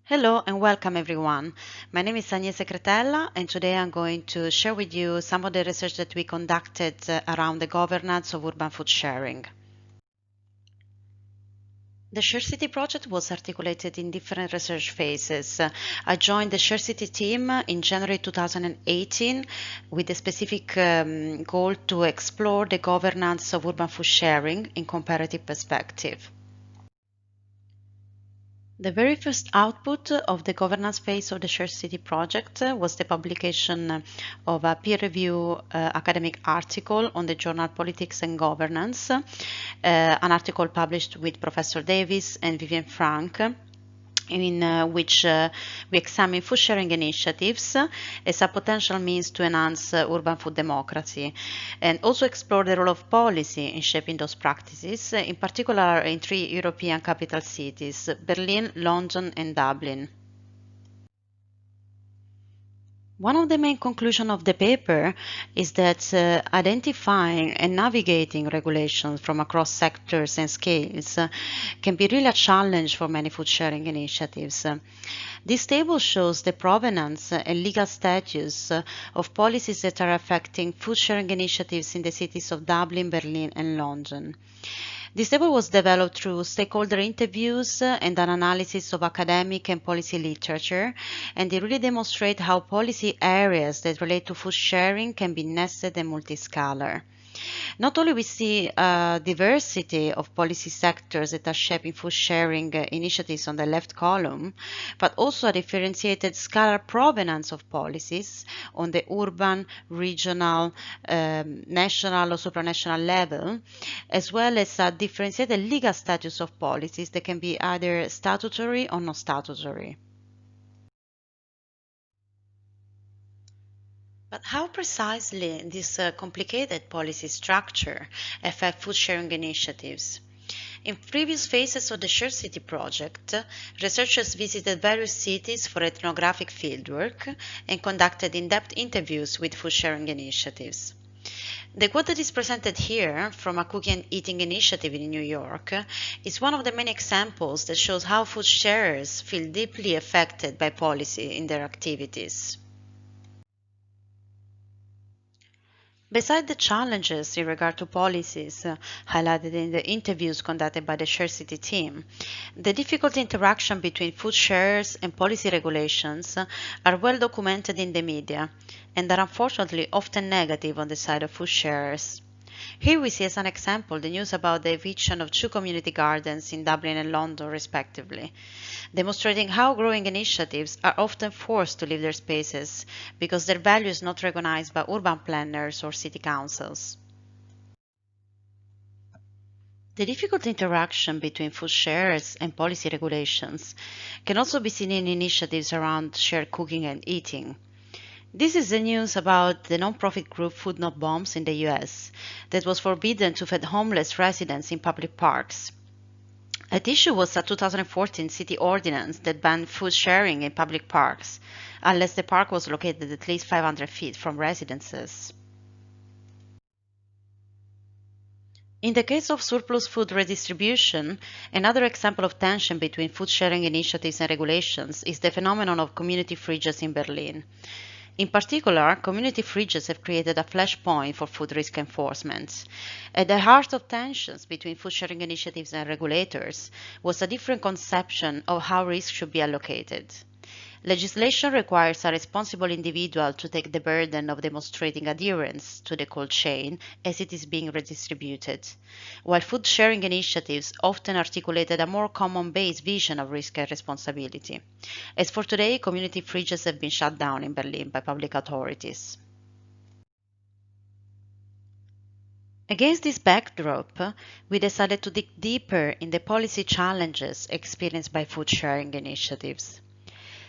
Hello and welcome everyone. My name is Agnese Cretella and today I'm going to share with you some of the research that we conducted around the governance of urban food sharing. The Share City project was articulated in different research phases. I joined the Share City team in January 2018 with a specific goal to explore the governance of urban food sharing in comparative perspective. The very first output of the governance phase of the Shared City project was the publication of a peer-reviewed academic article on the journal Politics and Governance, an article published with Professor Davis and Vivian Frank, in which we examine food sharing initiatives as a potential means to enhance urban food democracy and also explore the role of policy in shaping those practices, in particular in three European capital cities, Berlin, London and Dublin. One of the main conclusions of the paper is that identifying and navigating regulations from across sectors and scales can be really a challenge for many food sharing initiatives. This table shows the provenance and legal status of policies that are affecting food sharing initiatives in the cities of Dublin, Berlin and London. This table was developed through stakeholder interviews and an analysis of academic and policy literature, and they really demonstrate how policy areas that relate to food sharing can be nested and multiscalar. Not only we see a diversity of policy sectors that are shaping food sharing initiatives on the left column, but also a differentiated scalar provenance of policies on the urban, regional, national or supranational level, as well as a differentiated legal status of policies that can be either statutory or non-statutory. But how precisely this complicated policy structure affect food sharing initiatives? In previous phases of the Share City project, researchers visited various cities for ethnographic fieldwork and conducted in-depth interviews with food sharing initiatives. The quote that is presented here from a cooking and eating initiative in New York is one of the many examples that shows how food sharers feel deeply affected by policy in their activities. Beside the challenges in regard to policies highlighted in the interviews conducted by the Share City team, the difficult interaction between food shares and policy regulations are well documented in the media and are unfortunately often negative on the side of food sharers. Here we see as an example the news about the eviction of two community gardens in Dublin and London respectively, demonstrating how growing initiatives are often forced to leave their spaces because their value is not recognized by urban planners or city councils. The difficult interaction between food shares and policy regulations can also be seen in initiatives around shared cooking and eating. This is the news about the non-profit group Food Not Bombs in the US that was forbidden to feed homeless residents in public parks. At issue was a 2014 city ordinance that banned food sharing in public parks, unless the park was located at least 500 feet from residences. In the case of surplus food redistribution, another example of tension between food sharing initiatives and regulations is the phenomenon of community fridges in Berlin. In particular, community fridges have created a flashpoint for food risk enforcement. At the heart of tensions between food sharing initiatives and regulators was a different conception of how risk should be allocated. Legislation requires a responsible individual to take the burden of demonstrating adherence to the cold chain as it is being redistributed, while food sharing initiatives often articulated a more common-based vision of risk and responsibility. As for today, community fridges have been shut down in Berlin by public authorities. Against this backdrop, we decided to dig deeper in the policy challenges experienced by food sharing initiatives.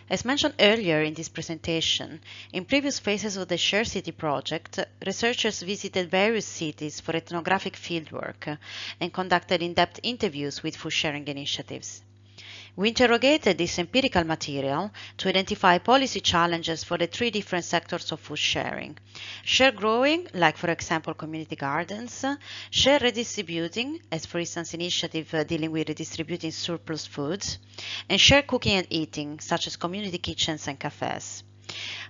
As mentioned earlier in this presentation, in previous phases of the Share City project, researchers visited various cities for ethnographic fieldwork and conducted in-depth interviews with food sharing initiatives. We interrogated this empirical material to identify policy challenges for the three different sectors of food sharing. Share growing, like for example community gardens, share redistributing, as for instance initiative dealing with redistributing surplus foods, and share cooking and eating, such as community kitchens and cafes.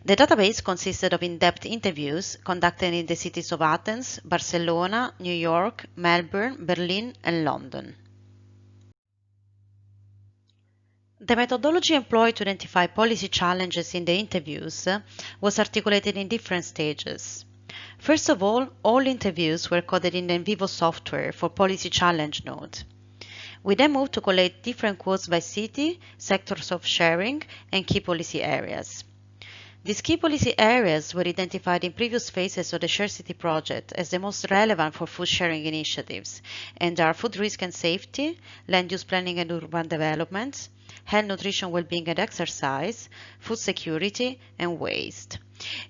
The database consisted of in-depth interviews conducted in the cities of Athens, Barcelona, New York, Melbourne, Berlin, and London. The methodology employed to identify policy challenges in the interviews was articulated in different stages. First of all interviews were coded in the in vivo software for policy challenge node. We then moved to collate different quotes by city, sectors of sharing, and key policy areas. These key policy areas were identified in previous phases of the Share City project as the most relevant for food sharing initiatives, and are food risk and safety, land use planning and urban development, health, nutrition, well-being and exercise, food security, and waste.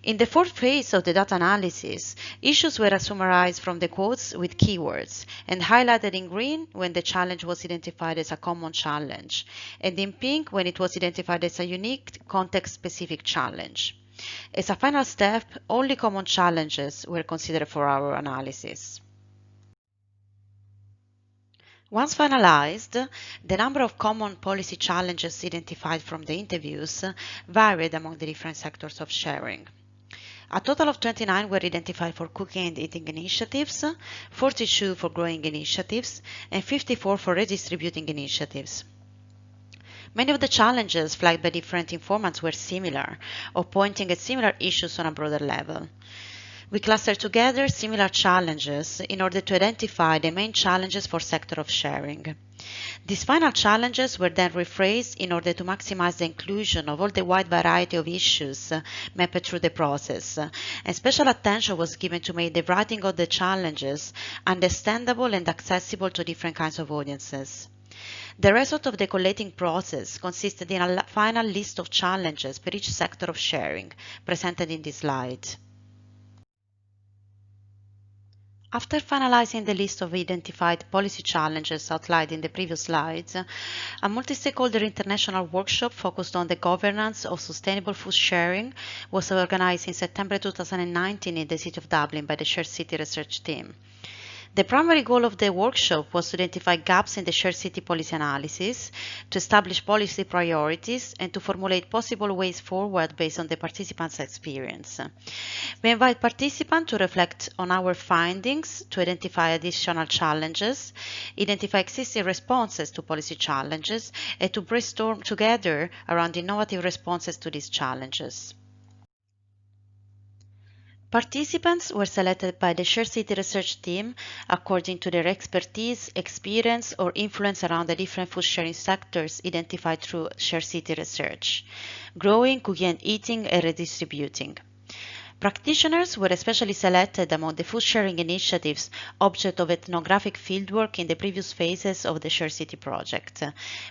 In the fourth phase of the data analysis, issues were summarized from the quotes with keywords and highlighted in green when the challenge was identified as a common challenge, and in pink when it was identified as a unique context-specific challenge. As a final step, only common challenges were considered for our analysis. Once finalized, the number of common policy challenges identified from the interviews varied among the different sectors of sharing. A total of 29 were identified for cooking and eating initiatives, 42 for growing initiatives, and 54 for redistributing initiatives. Many of the challenges flagged by different informants were similar, or pointing at similar issues on a broader level. We clustered together similar challenges in order to identify the main challenges for sector of sharing. These final challenges were then rephrased in order to maximize the inclusion of all the wide variety of issues mapped through the process, and special attention was given to make the writing of the challenges understandable and accessible to different kinds of audiences. The result of the collating process consisted in a final list of challenges per each sector of sharing, presented in this slide. After finalizing the list of identified policy challenges outlined in the previous slides, a multi-stakeholder international workshop focused on the governance of sustainable food sharing was organized in September 2019 in the city of Dublin by the Share City research team. The primary goal of the workshop was to identify gaps in the Share City policy analysis, to establish policy priorities, and to formulate possible ways forward based on the participants' experience. We invite participants to reflect on our findings, to identify additional challenges, identify existing responses to policy challenges, and to brainstorm together around innovative responses to these challenges. Participants were selected by the Share City research team according to their expertise, experience, or influence around the different food sharing sectors identified through Share City research: growing, cooking and eating, and redistributing. Practitioners were especially selected among the food sharing initiatives object of ethnographic fieldwork in the previous phases of the Share City project,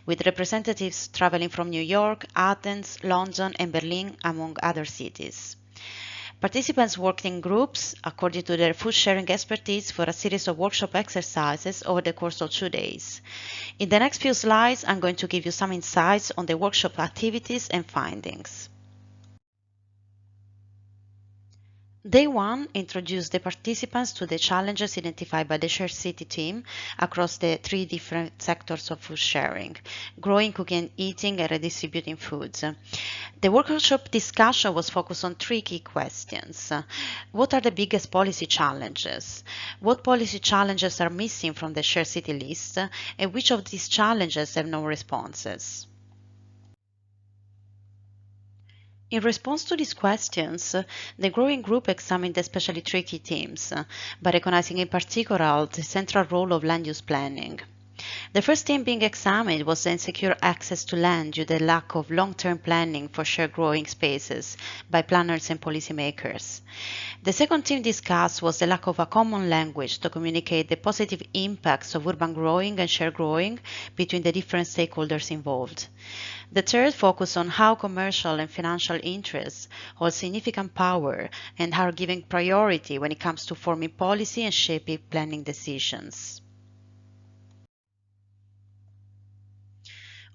with representatives traveling from New York, Athens, London, and Berlin, among other cities. Participants worked in groups according to their food sharing expertise for a series of workshop exercises over the course of 2 days. In the next few slides, I'm going to give you some insights on the workshop activities and findings. Day 1 introduced the participants to the challenges identified by the Share City team across the 3 different sectors of food sharing: growing, cooking and eating, and redistributing foods. The workshop discussion was focused on 3 key questions. What are the biggest policy challenges? What policy challenges are missing from the Share City list? And which of these challenges have no responses? In response to these questions, the growing group examined especially 3 key themes, by recognizing in particular the central role of land use planning. The first theme being examined was the insecure access to land due to the lack of long-term planning for shared growing spaces by planners and policymakers. The second theme discussed was the lack of a common language to communicate the positive impacts of urban growing and shared growing between the different stakeholders involved. The third focused on how commercial and financial interests hold significant power and are given priority when it comes to forming policy and shaping planning decisions.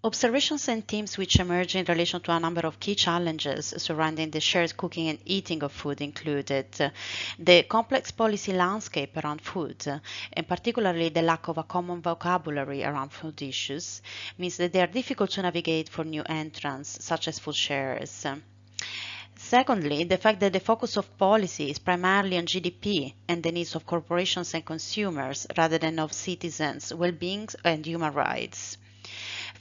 Observations and themes which emerge in relation to a number of key challenges surrounding the shared cooking and eating of food included the complex policy landscape around food, and particularly the lack of a common vocabulary around food issues, means that they are difficult to navigate for new entrants, such as food sharers. Secondly, the fact that the focus of policy is primarily on GDP and the needs of corporations and consumers rather than of citizens' well-being and human rights.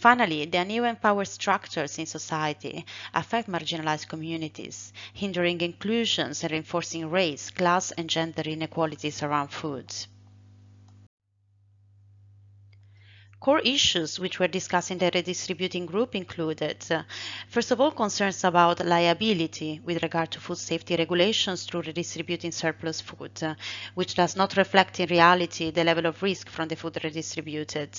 Finally, the uneven power structures in society affect marginalized communities, hindering inclusions and reinforcing race, class, and gender inequalities around food. Core issues which were discussed in the redistributing group included, first of all, concerns about liability with regard to food safety regulations through redistributing surplus food, which does not reflect in reality the level of risk from the food redistributed.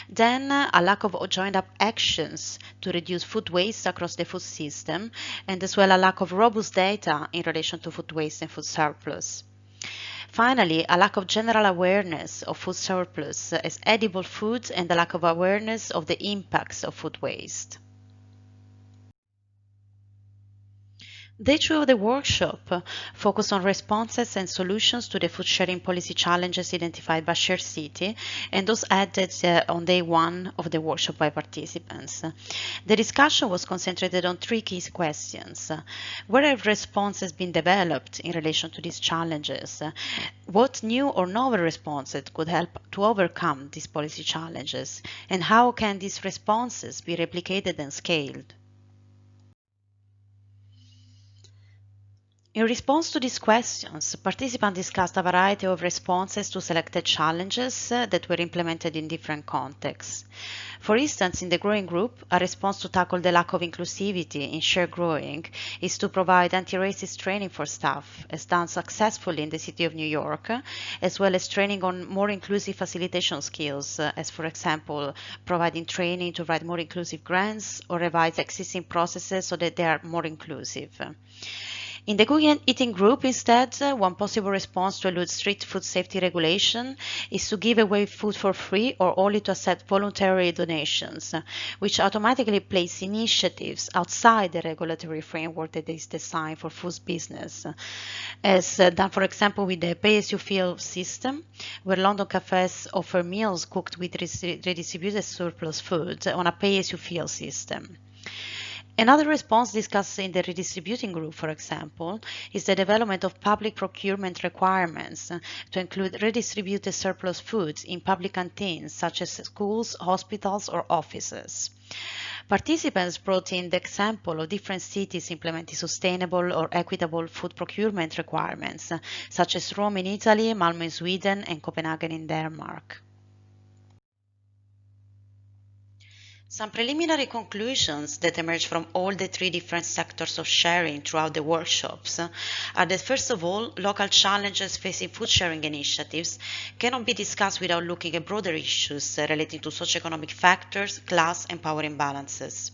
Then, a lack of joined up actions to reduce food waste across the food system, and as well a lack of robust data in relation to food waste and food surplus. Finally, a lack of general awareness of food surplus as edible foods and a lack of awareness of the impacts of food waste. Day two of the workshop focused on responses and solutions to the food sharing policy challenges identified by Share City and those added on day one of the workshop by participants. The discussion was concentrated on three key questions. Where have responses been developed in relation to these challenges? What new or novel responses could help to overcome these policy challenges? And how can these responses be replicated and scaled? In response to these questions, participants discussed a variety of responses to selected challenges that were implemented in different contexts. For instance, in the growing group, a response to tackle the lack of inclusivity in shared growing is to provide anti-racist training for staff, as done successfully in the city of New York, as well as training on more inclusive facilitation skills, as for example, providing training to write more inclusive grants or revise existing processes so that they are more inclusive. In the cooking and eating group, instead, one possible response to elude strict food safety regulation is to give away food for free or only to accept voluntary donations, which automatically place initiatives outside the regulatory framework that is designed for food business, as done, for example, with the pay-as-you-feel system, where London cafes offer meals cooked with redistributed surplus food on a pay-as-you-feel system. Another response discussed in the redistributing group, for example, is the development of public procurement requirements to include redistributed surplus foods in public canteens such as schools, hospitals, or offices. Participants brought in the example of different cities implementing sustainable or equitable food procurement requirements, such as Rome in Italy, Malmö in Sweden, and Copenhagen in Denmark. Some preliminary conclusions that emerge from all the three different sectors of sharing throughout the workshops are that, first of all, local challenges facing food sharing initiatives cannot be discussed without looking at broader issues relating to socioeconomic factors, class, and power imbalances.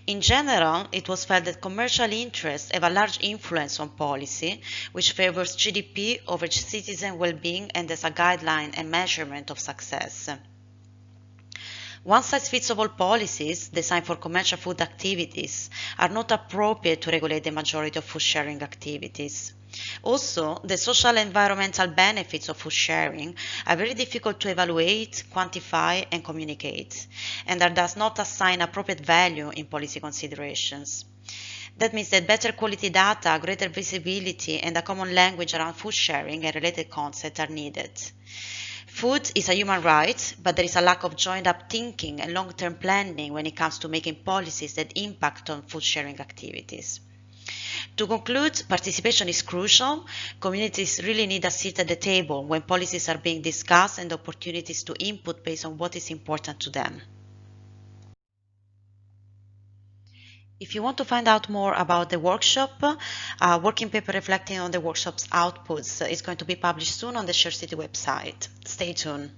In general, it was felt that commercial interests have a large influence on policy, which favors GDP over citizen well-being and as a guideline and measurement of success. One-size-fits-all policies designed for commercial food activities are not appropriate to regulate the majority of food sharing activities. Also, the social and environmental benefits of food sharing are very difficult to evaluate, quantify, and communicate, and are thus not assigned appropriate value in policy considerations. That means that better quality data, greater visibility, and a common language around food sharing and related concepts are needed. Food is a human right, but there is a lack of joined-up thinking and long-term planning when it comes to making policies that impact on food sharing activities. To conclude, participation is crucial. Communities really need a seat at the table when policies are being discussed and opportunities to input based on what is important to them. If you want to find out more about the workshop, a working paper reflecting on the workshop's outputs is going to be published soon on the Share City website. Stay tuned.